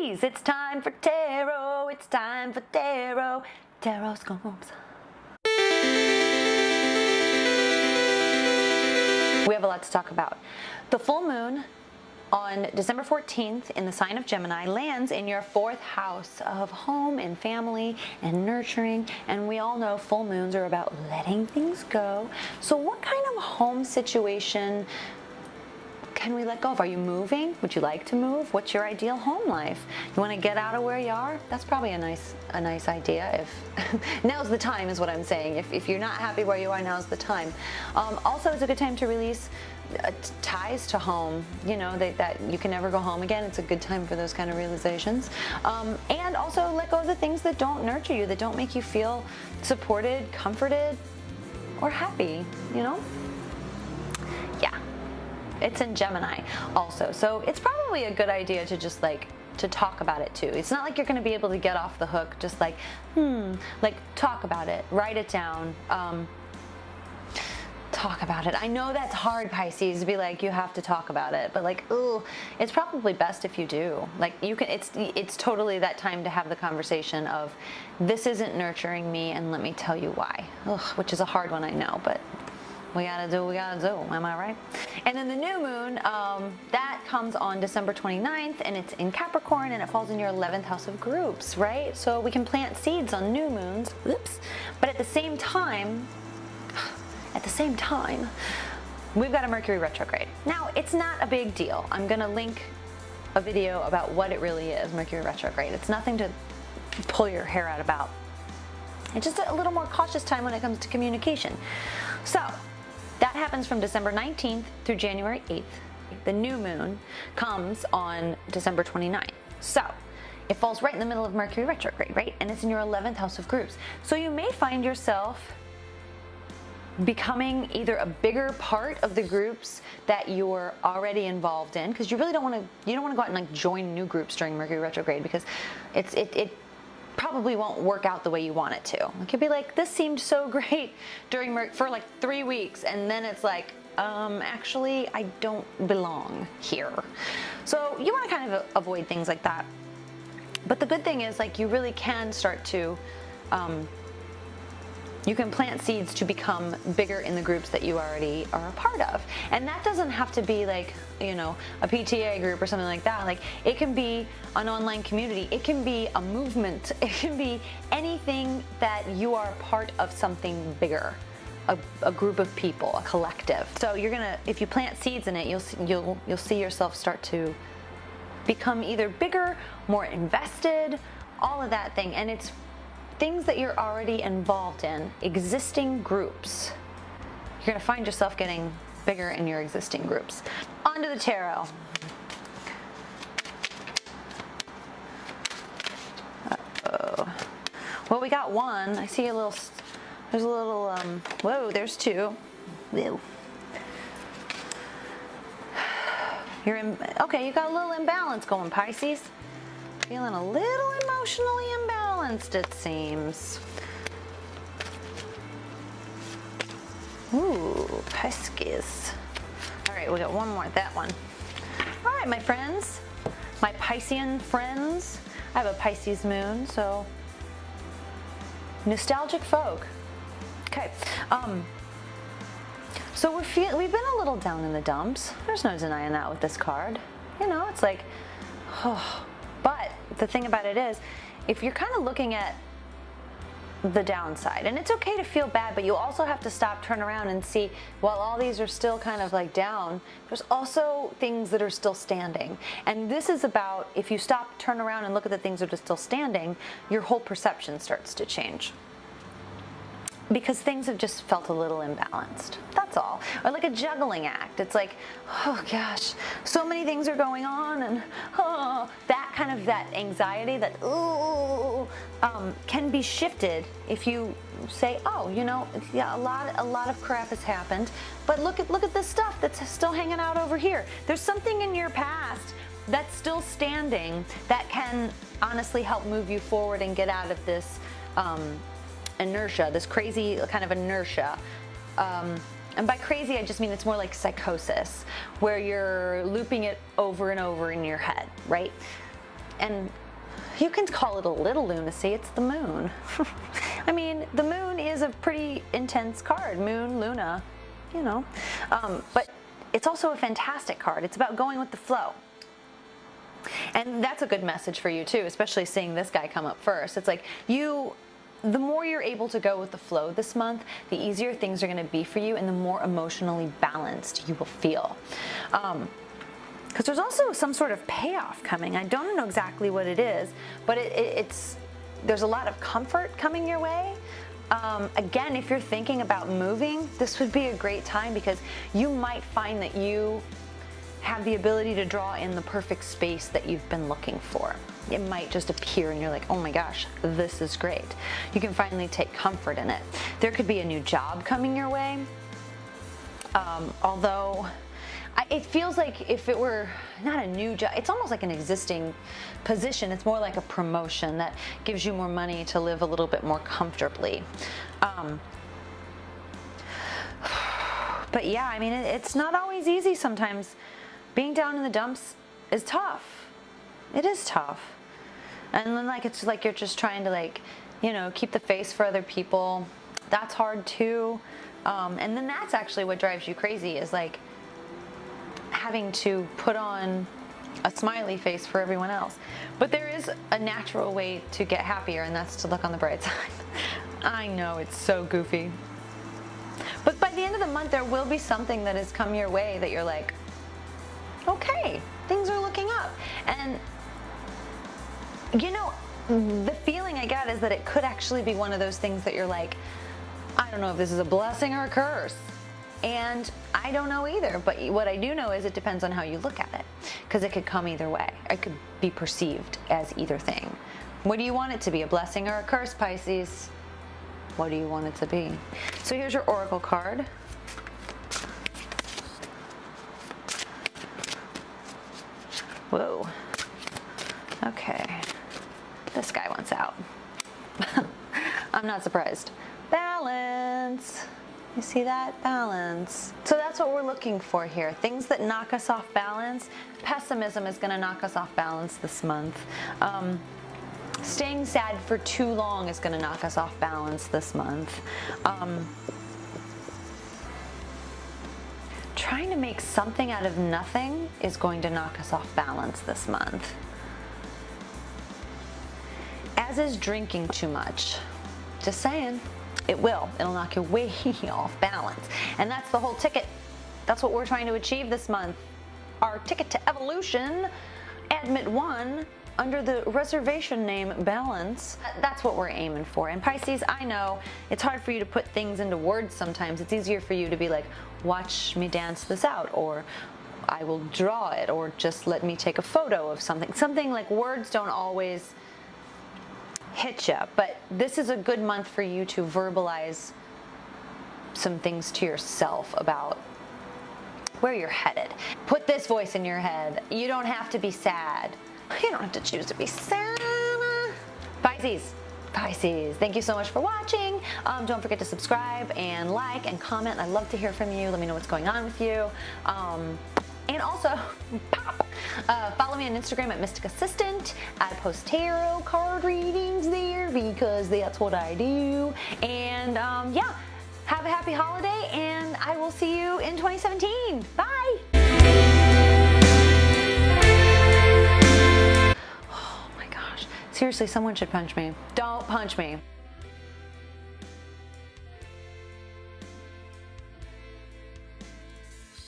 Pisces, it's time for tarot, it's time for tarot, horoscopes. We have a lot to talk about. The full moon on December 14th in the sign of Gemini lands in your 4th house of home and family and nurturing, and we all know full moons are about letting things go. So what kind of home situation can we let go of? Are you moving? Would you like to move? What's your ideal home life? You want to get out of where you are? That's probably a nice idea. If now's the time is what I'm saying. If you're not happy where you are, now's the time. Also, it's a good time to release ties to home, you know, that you can never go home again. It's a good time for those kind of realizations. And also let go of the things that don't nurture you, that don't make you feel supported, comforted, or happy, you know? Yeah. It's in Gemini also, so it's probably a good idea to just to talk about it too. It's not like you're going to be able to get off the hook, just like talk about it, write it down, talk about it. I know that's hard, Pisces, to be like, you have to talk about it, but ooh, it's probably best if you do. It's totally that time to have the conversation of, this isn't nurturing me, and let me tell you why. Ugh, which is a hard one, I know, but we gotta do what we gotta do, am I right? And then the new moon, that comes on December 29th, and it's in Capricorn, and it falls in your 11th house of groups, right? So we can plant seeds on new moons, oops, but at the same time, we've got a Mercury retrograde. Now, it's not a big deal. I'm gonna link a video about what it really is, Mercury retrograde. It's nothing to pull your hair out about. It's just a little more cautious time when it comes to communication. So, that happens from December 19th through January 8th. The new moon comes on December 29th. So, it falls right in the middle of Mercury retrograde, right? And it's in your 11th house of groups. So you may find yourself becoming either a bigger part of the groups that you're already involved in, because you really don't want to go out and join new groups during Mercury retrograde, because it probably won't work out the way you want it to. It could be like, this seemed so great for 3 weeks, and then it's like, actually, I don't belong here. So you want to kind of avoid things like that. But the good thing is, you really can start to, you can plant seeds to become bigger in the groups that you already are a part of. And that doesn't have to be a PTA group or something like that. It can be an online community. It can be a movement. It can be anything that you are part of something bigger, a group of people, a collective. So if you plant seeds in it, you'll see yourself start to become either bigger, more invested, all of that thing. And it's things that you're already involved in, existing groups. You're going to find yourself getting bigger in your existing groups. On to the tarot. Uh-oh. Well, we got one. I see there's a little, whoa, there's two. Whoa. Okay, you got a little imbalance going, Pisces. Feeling a little emotionally imbalanced, it seems. Ooh, Pisces. All right, we got one more, that one. All right, my friends, my Piscean friends. I have a Pisces moon, so nostalgic folk. Okay, so we've been a little down in the dumps. There's no denying that with this card. You know, it's like, oh. But the thing about it is, if you're kind of looking at the downside, and it's okay to feel bad, but you also have to stop, turn around, and see, while all these are still kind of down, there's also things that are still standing. And this is about, if you stop, turn around, and look at the things that are still standing, your whole perception starts to change. Because things have just felt a little imbalanced. That's all. Or like a juggling act. It's like, oh gosh, so many things are going on, and that anxiety, that ooh, can be shifted if you say, oh, yeah, a lot of crap has happened, but look at this stuff that's still hanging out over here. There's something in your past that's still standing that can honestly help move you forward and get out of this inertia, this crazy kind of inertia. And by crazy, I just mean it's more like psychosis, where you're looping it over and over in your head, right? and you can call it a little lunacy, it's the moon. I mean, the moon is a pretty intense card, moon, Luna, you know. But it's also a fantastic card. It's about going with the flow. And that's a good message for you too, especially seeing this guy come up first. It's like the more you're able to go with the flow this month, the easier things are going to be for you and the more emotionally balanced you will feel. Because there's also some sort of payoff coming. I don't know exactly what it is, but there's a lot of comfort coming your way. Again, if you're thinking about moving, this would be a great time because you might find that you have the ability to draw in the perfect space that you've been looking for. It might just appear and you're like, oh my gosh, this is great. You can finally take comfort in it. There could be a new job coming your way. Although it feels like if it were not a new job, it's almost like an existing position. It's more like a promotion that gives you more money to live a little bit more comfortably. But yeah, I mean, it's not always easy sometimes. Being down in the dumps is tough. It is tough. And then it's like you're just trying to keep the face for other people. That's hard too. And then that's actually what drives you crazy is like having to put on a smiley face for everyone else. But there is a natural way to get happier, and that's to look on the bright side. I know, it's so goofy. But by the end of the month, there will be something that has come your way that you're like, okay, things are looking up. And you know, the feeling I get is that it could actually be one of those things that you're like, I don't know if this is a blessing or a curse. And I don't know either, but what I do know is it depends on how you look at it, because it could come either way. It could be perceived as either thing. What do you want it to be, a blessing or a curse, Pisces? What do you want it to be? So here's your oracle card. Whoa. Okay. This guy wants out. I'm not surprised. Balance. You see that? Balance. So that's what we're looking for here. Things that knock us off balance. Pessimism is going to knock us off balance this month. Staying sad for too long is going to knock us off balance this month. Trying to make something out of nothing is going to knock us off balance this month. As is drinking too much. Just saying. It will. It'll knock you way off balance. And that's the whole ticket. That's what we're trying to achieve this month. Our ticket to evolution, admit 1, under the reservation name balance. That's what we're aiming for. And Pisces, I know it's hard for you to put things into words sometimes. It's easier for you to be like, watch me dance this out, or I will draw it, or just let me take a photo of something. Something like words don't always hit you, but this is a good month for you to verbalize some things to yourself about where you're headed. Put this voice in your head. You don't have to be sad. You don't have to choose to be sad. Pisces, thank you so much for watching. Don't forget to subscribe and like and comment. I'd love to hear from you. Let me know what's going on with you. And also, follow me on Instagram at mysticassistant. I post tarot card readings there because that's what I do. And yeah, have a happy holiday, and I will see you in 2017. Bye. Oh my gosh. Seriously, someone should punch me. Don't punch me.